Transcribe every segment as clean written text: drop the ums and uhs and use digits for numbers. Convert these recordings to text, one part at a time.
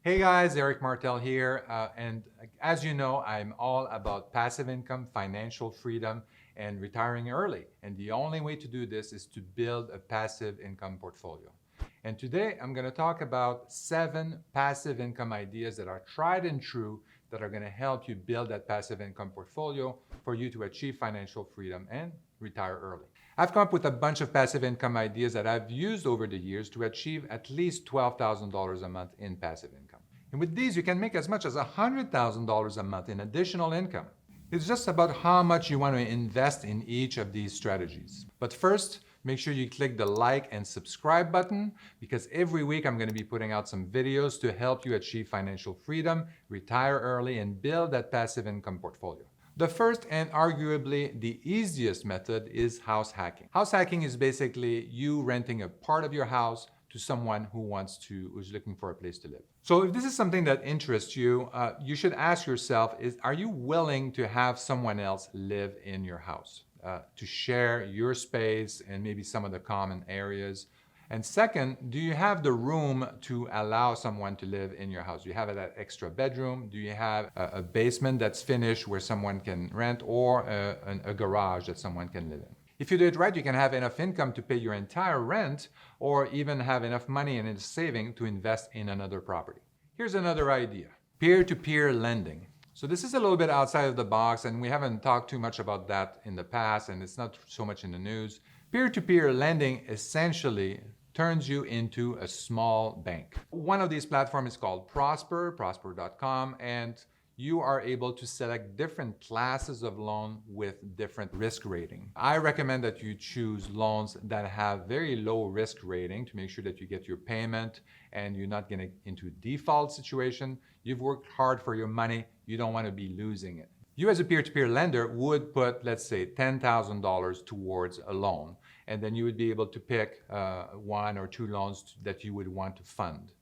Hey guys, Eric Martel here, and as you know, I'm all about passive income, financial freedom, and retiring early. And the only way to do this is to build a passive income portfolio. And today I'm going to talk about 7 passive income ideas that are tried and true that are going to help you build that passive income portfolio for you to achieve financial freedom and retire early. I've come up with a bunch of passive income ideas that I've used over the years to achieve at least $12,000 a month in passive income. And with these, you can make as much as $100,000 a month in additional income. It's just about how much you want to invest in each of these strategies. But first, make sure you click the like and subscribe button, because every week I'm going to be putting out some videos to help you achieve financial freedom, retire early, and build that passive income portfolio. The first and arguably the easiest method is house hacking. House hacking is basically you renting a part of your house to someone who's looking for a place to live. So if this is something that interests you, you should ask yourself, are you willing to have someone else live in your house? To share your space and maybe some of the common areas. And second, do you have the room to allow someone to live in your house? Do you have that extra bedroom? Do you have a basement that's finished where someone can rent, or a garage that someone can live in? If you do it right, you can have enough income to pay your entire rent, or even have enough money in a saving to invest in another property. Here's another idea: peer-to-peer lending. So this is a little bit outside of the box, and we haven't talked too much about that in the past, and it's not so much in the news. Peer-to-peer lending essentially turns you into a small bank. One of these platforms is called prosper.com, and you are able to select different classes of loan with different risk rating. I recommend that you choose loans that have very low risk rating to make sure that you get your payment and you're not getting into default situation. You've worked hard for your money. You don't want to be losing it. You as a peer-to-peer lender would put, let's say, $10,000 towards a loan, and then you would be able to pick 1 or 2 loans that you would want to fund.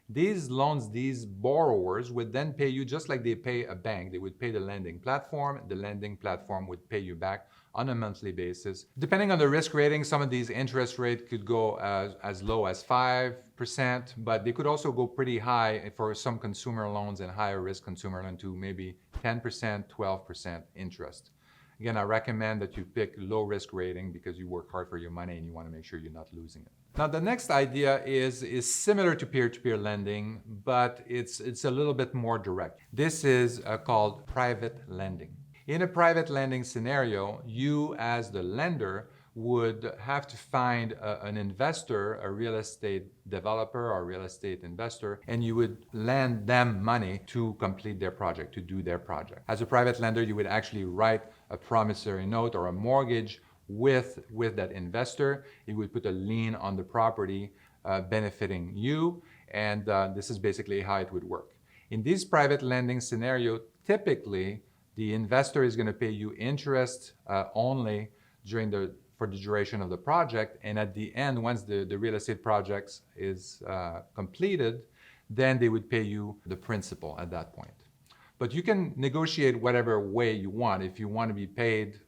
These loans, these borrowers would then pay you just like they pay a bank. They would pay the lending platform. The lending platform would pay you back on a monthly basis. Depending on the risk rating, some of these interest rates could go as low as 5%, but they could also go pretty high for some consumer loans and higher risk consumer loan to maybe 10%, 12% interest. Again, I recommend that you pick low risk rating because you work hard for your money and you want to make sure you're not losing it. Now, the next idea is similar to peer-to-peer lending, but it's a little bit more direct. This is called private lending. In a private lending scenario, you as the lender would have to find an investor, a real estate developer or real estate investor, and you would lend them money to complete their project, to do their project. As a private lender, you would actually write a promissory note or a mortgage with that investor. It would put a lien on the property benefiting you, and this is basically how it would work. In this private lending scenario, typically the investor is going to pay you interest only for the duration of the project, and at the end, once the real estate project is completed, then they would pay you the principal at that point. But you can negotiate whatever way you want. If you want to be paid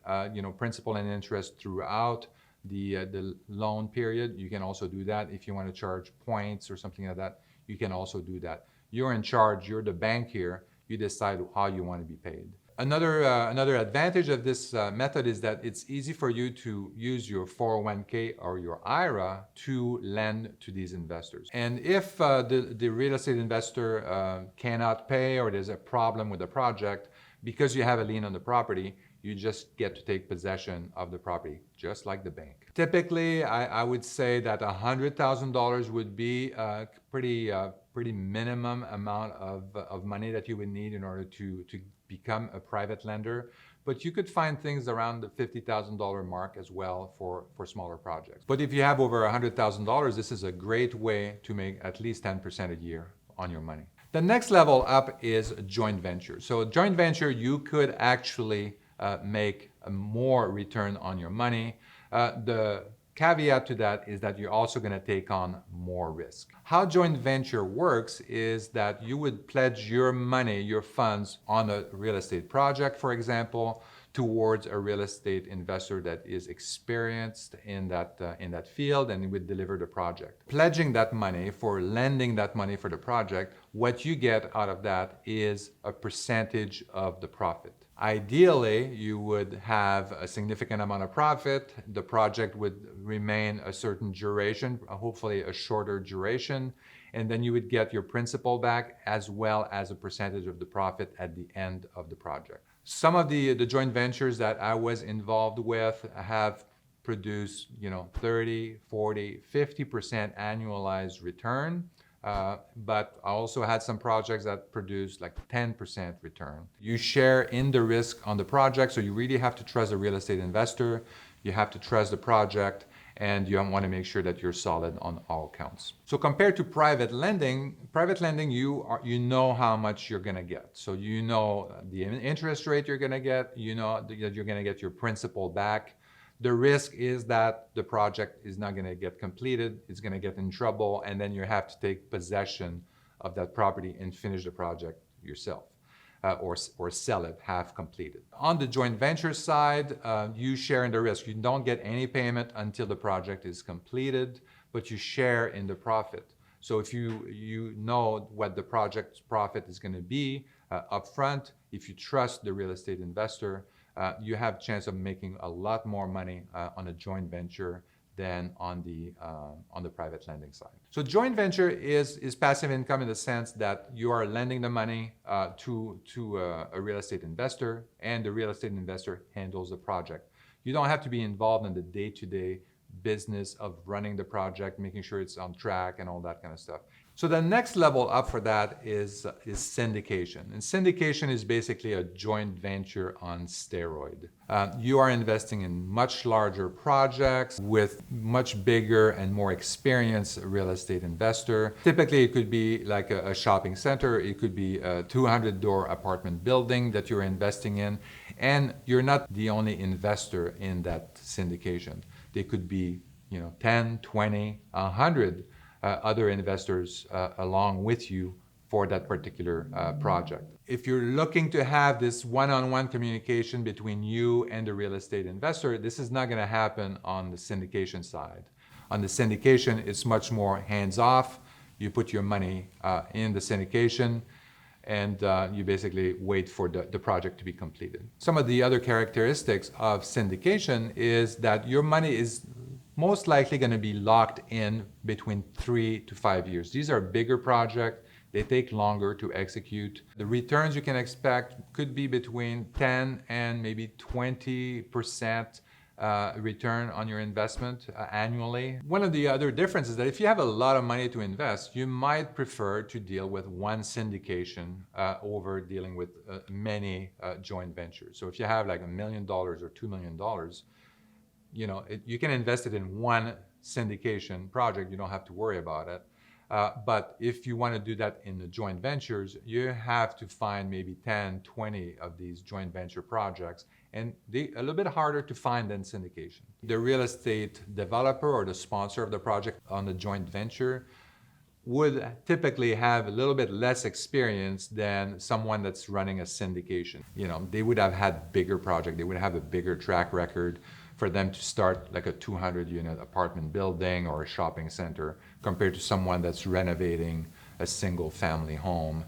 principal and interest throughout the loan period, you can also do that. If you want to charge points or something like that, you can also do that. You're in charge, you're the bank here, you decide how you want to be paid. Another advantage of this method is that it's easy for you to use your 401k or your IRA to lend to these investors. And if the real estate investor cannot pay, or there's a problem with the project, because you have a lien on the property, you just get to take possession of the property, just like the bank. Typically, I would say that $100,000 would be a pretty minimum amount of money that you would need in order to become a private lender. But you could find things around the $50,000 mark as well for smaller projects. But if you have over $100,000, this is a great way to make at least 10% a year on your money. The next level up is a joint venture. So a joint venture, you could actually make a more return on your money. The caveat to that is that you're also going to take on more risk. How joint venture works is that you would pledge your money, your funds, on a real estate project, for example, towards a real estate investor that is experienced in that field and would deliver the project. Pledging that money, for lending that money for the project, what you get out of that is a percentage of the profit. Ideally, you would have a significant amount of profit. The project would remain a certain duration, hopefully a shorter duration, and then you would get your principal back as well as a percentage of the profit at the end of the project. Some of the joint ventures that I was involved with have produced, 30, 40, 50% annualized return. But I also had some projects that produced like 10% return. You share in the risk on the project, so you really have to trust a real estate investor. You have to trust the project, and you want to make sure that you're solid on all counts. So compared to private lending, you know how much you're going to get. So you know the interest rate you're going to get, you know that you're going to get your principal back. The risk is that the project is not going to get completed, it's going to get in trouble, and then you have to take possession of that property and finish the project yourself, or sell it half completed. On the joint venture side, you share in the risk. You don't get any payment until the project is completed, but you share in the profit. So if you know what the project's profit is going to be upfront, if you trust the real estate investor, you have a chance of making a lot more money on a joint venture than on the private lending side. So joint venture is passive income in the sense that you are lending the money to a real estate investor, and the real estate investor handles the project. You don't have to be involved in the day-to-day business of running the project, making sure it's on track and all that kind of stuff. So the next level up for that is syndication. And syndication is basically a joint venture on steroid. You are investing in much larger projects with much bigger and more experienced real estate investor. Typically, it could be like a shopping center. It could be a 200-door apartment building that you're investing in. And you're not the only investor in that syndication. They could be 10, 20, 100 other investors along with you for that particular project. If you're looking to have this one-on-one communication between you and the real estate investor, this is not going to happen on the syndication side. On the syndication, it's much more hands-off. You put your money in the syndication, and you basically wait for the project to be completed. Some of the other characteristics of syndication is that your money is most likely going to be locked in between 3 to 5 years. These are bigger projects. They take longer to execute. The returns you can expect could be between 10 and maybe 20% return on your investment annually. One of the other differences is that if you have a lot of money to invest, you might prefer to deal with one syndication over dealing with many joint ventures. So if you have like $1 million or $2 million, you can invest it in one syndication project. You don't have to worry about it. But if you want to do that in the joint ventures, you have to find maybe 10, 20 of these joint venture projects, and they're a little bit harder to find than syndication. The real estate developer or the sponsor of the project on the joint venture would typically have a little bit less experience than someone that's running a syndication. They would have had bigger projects. They would have a bigger track record for them to start like a 200-unit apartment building or a shopping center compared to someone that's renovating a single-family home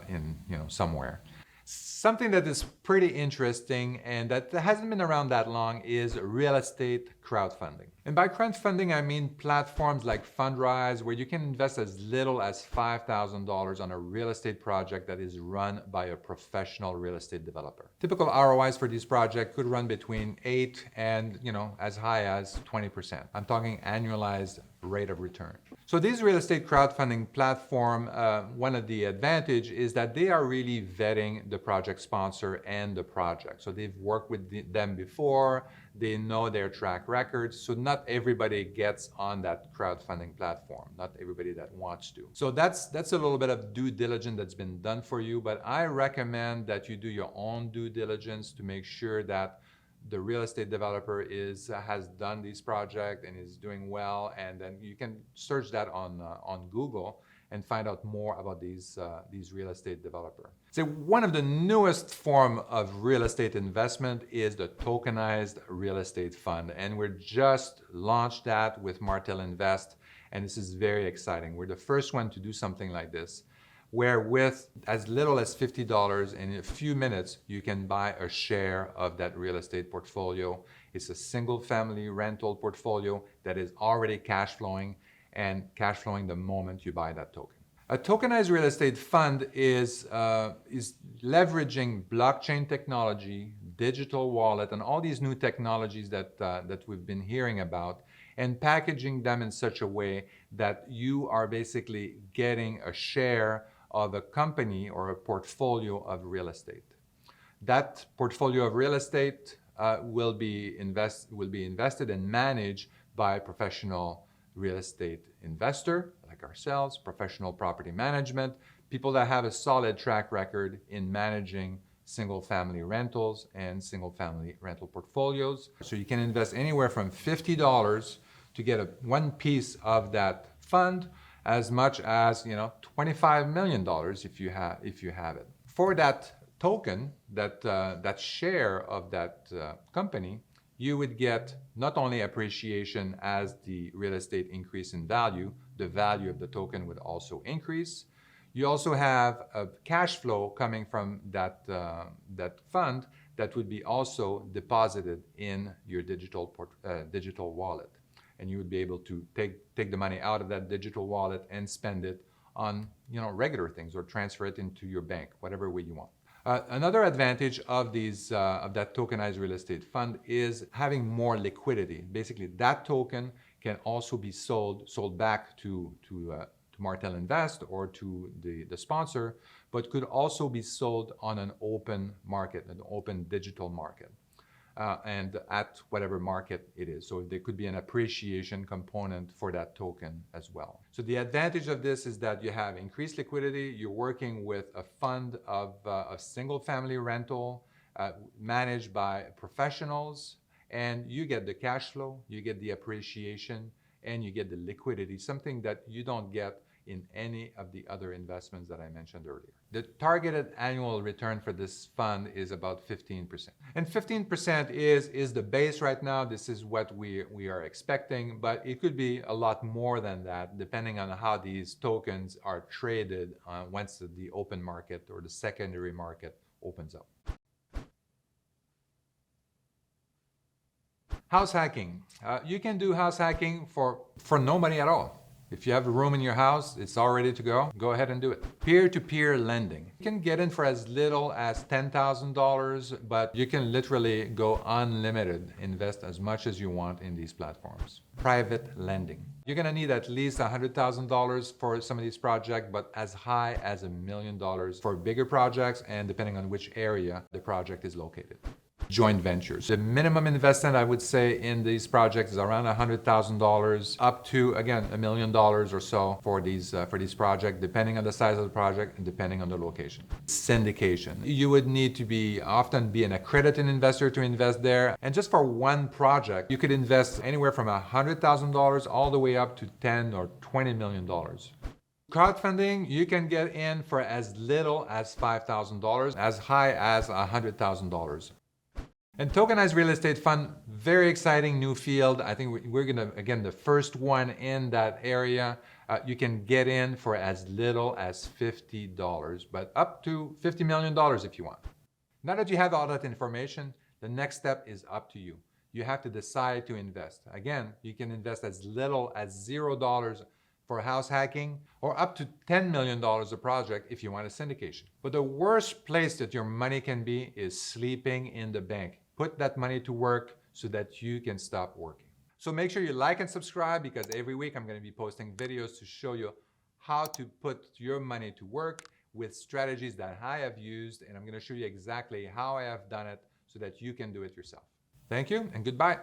in somewhere. Something that is pretty interesting and that hasn't been around that long is real estate crowdfunding. And by crowdfunding, I mean platforms like Fundrise, where you can invest as little as $5,000 on a real estate project that is run by a professional real estate developer. Typical ROIs for these projects could run between 8 and as high as 20%. I'm talking annualized rate of return. So these real estate crowdfunding platform, one of the advantage is that they are really vetting the project sponsor and the project. So they've worked with them before, they know their track records. So not everybody gets on that crowdfunding platform, not everybody that wants to. So that's a little bit of due diligence that's been done for you, but I recommend that you do your own due diligence to make sure that the real estate developer has done this project and is doing well, and then you can search that on Google and find out more about these real estate developer. So one of the newest form of real estate investment is the tokenized real estate fund, and we're just launched that with Martel Invest, and this is very exciting. We're the first one to do something like this. where with as little as $50 in a few minutes, you can buy a share of that real estate portfolio. It's a single family rental portfolio that is already cash flowing and cash flowing the moment you buy that token. A tokenized real estate fund is leveraging blockchain technology, digital wallet, and all these new technologies that we've been hearing about, and packaging them in such a way that you are basically getting a share of a company or a portfolio of real estate. That portfolio of real estate will be invested and managed by a professional real estate investor like ourselves, professional property management, people that have a solid track record in managing single-family rentals and single-family rental portfolios. So you can invest anywhere from $50 to get one piece of that fund, as much as $25 million if you have it. For that token, that share of that company, you would get not only appreciation as the real estate increase in value, the value of the token would also increase. You also have a cash flow coming from that fund that would be also deposited in your digital wallet. And you would be able to take the money out of that digital wallet and spend it on regular things, or transfer it into your bank, whatever way you want. Another advantage of that tokenized real estate fund is having more liquidity. Basically, that token can also be sold back to Martel Invest or to the sponsor, but could also be sold on an open market, an open digital market, and at whatever market it is. So there could be an appreciation component for that token as well. So the advantage of this is that you have increased liquidity. You're working with a fund of a single family rental managed by professionals, and you get the cash flow, you get the appreciation, and you get the liquidity, something that you don't get in any of the other investments that I mentioned earlier. The targeted annual return for this fund is about 15%. And 15% is the base right now. This is what we are expecting, but it could be a lot more than that, depending on how these tokens are traded once the open market or the secondary market opens up. House hacking. You can do house hacking for no money at all. If you have a room in your house, it's all ready to go ahead and do it. Peer-to-peer lending. You can get in for as little as $10,000, but you can literally go unlimited, invest as much as you want in these platforms. Private lending. You're gonna need at least $100,000 for some of these projects, but as high as $1 million for bigger projects, and depending on which area the project is located. Joint ventures. The minimum investment, I would say, in these projects is around $100,000 up to, again, $1 million or so for these projects, depending on the size of the project and depending on the location. Syndication. You would need to often be an accredited investor to invest there. And just for one project, you could invest anywhere from $100,000 all the way up to $10 or $20 million. Crowdfunding, you can get in for as little as $5,000, as high as $100,000. And tokenized real estate fund, very exciting new field. I think we're gonna, again, the first one in that area. You can get in for as little as $50, but up to $50 million if you want. Now that you have all that information, the next step is up to you. You have to decide to invest. Again, you can invest as little as $0 for house hacking, or up to $10 million a project if you want a syndication. But the worst place that your money can be is sleeping in the bank. Put that money to work so that you can stop working. So make sure you like and subscribe, because every week I'm going to be posting videos to show you how to put your money to work with strategies that I have used, and I'm going to show you exactly how I have done it so that you can do it yourself. Thank you and goodbye.